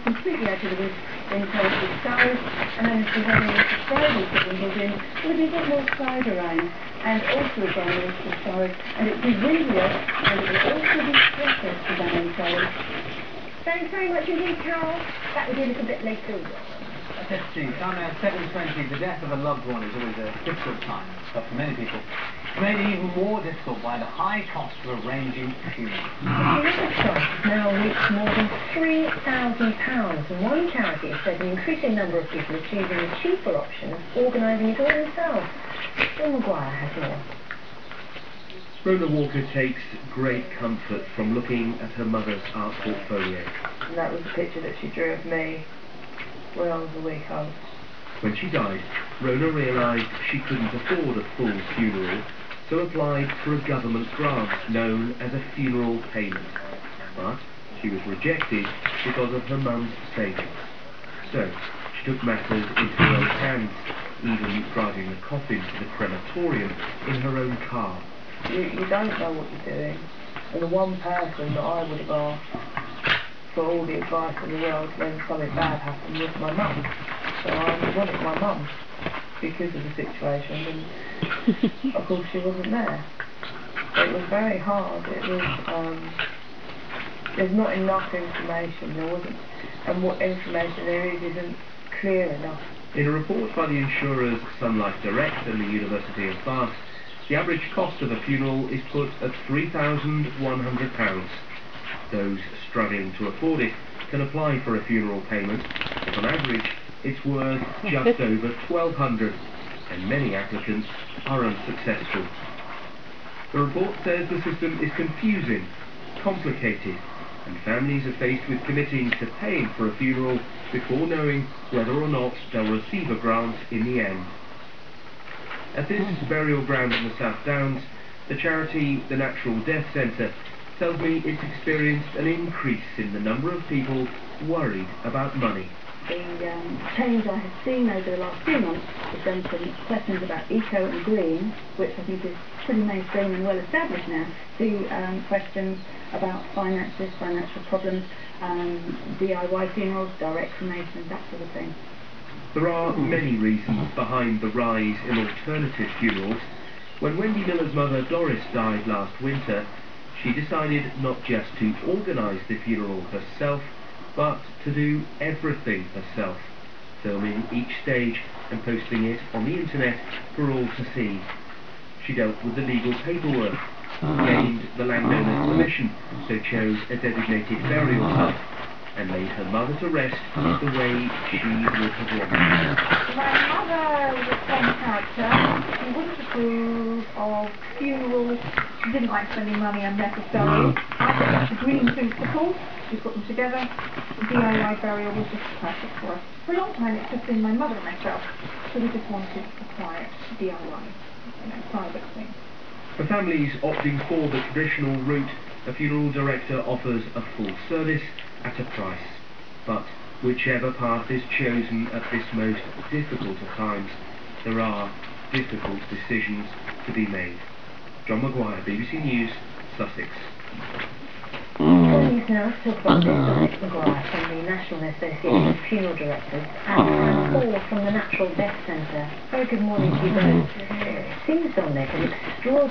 completely out of the woods when told to be sorry, and then if we have any surprises that we brought in, there'll be a bit more side around, and also again into the forest, and it'll be windier, and it will also be fresher for the told. Thanks very much indeed, Carol. That will be a little bit later. Let's see, time now 7:20. The death of a loved one is always a difficult time, but for many people, it's made even more difficult by the high cost of arranging funerals. The funeral cost has now reached more than £3,000, and one charity has said an increasing number of people are choosing the cheaper option of organising it all themselves. John Maguire has more. Rona Walker takes great comfort from looking at her mother's art portfolio. And that was the picture that she drew of me when I was a week old. When she died, Rona realised she couldn't afford a full funeral, so applied for a government grant known as a funeral payment. But she was rejected because of her mum's savings. So she took matters into her own hands, even driving the coffin to the crematorium in her own car. You don't know what you're doing, and the one person that I would have asked for all the advice in the world when something bad happened was my mum. So I wanted my mum because of the situation, and of course she wasn't there. So it was very hard. It was there's not enough information. There wasn't, and what information there is isn't clear enough. In a report by the insurers Sun Life Direct and the University of Bath, the average cost of a funeral is put at £3,100. Those struggling to afford it can apply for a funeral payment, but on average it's worth just over £1,200, and many applicants are unsuccessful. The report says the system is confusing, complicated, and families are faced with committing to paying for a funeral before knowing whether or not they'll receive a grant in the end. At this burial ground in the South Downs, the charity The Natural Death Centre tells me it's experienced an increase in the number of people worried about money. The change I have seen over the last few months has done some questions about eco and green, which I think is pretty mainstream and well established now, to questions about finances, financial problems, DIY funerals, direct cremation, that sort of thing. There are many reasons behind the rise in alternative funerals. When Wendy Miller's mother Doris died last winter, she decided not just to organise the funeral herself, but to do everything herself, filming each stage and posting it on the internet for all to see. She dealt with the legal paperwork, gained the landowner's permission, so chose a designated burial site, and laid her mother to rest the way she would have wanted. My mother was a fun character. She wouldn't approve of funerals. She didn't like spending money unnecessarily. I think that's the green principle. We put them together. The DIY burial was just perfect for us. For a long time it's just been my mother and myself. So we just wanted a quiet DIY, private thing. For families opting for the traditional route, a funeral director offers a full service at a price. But whichever path is chosen at this most difficult of times, there are difficult decisions to be made. John Maguire, BBC News, Sussex. Joining us now to talk about this, Dominic Maguire from the National Association of Funeral Directors and Paul from the Natural Death Centre. Very good morning to you both. It seems, Dominic, an extraordinary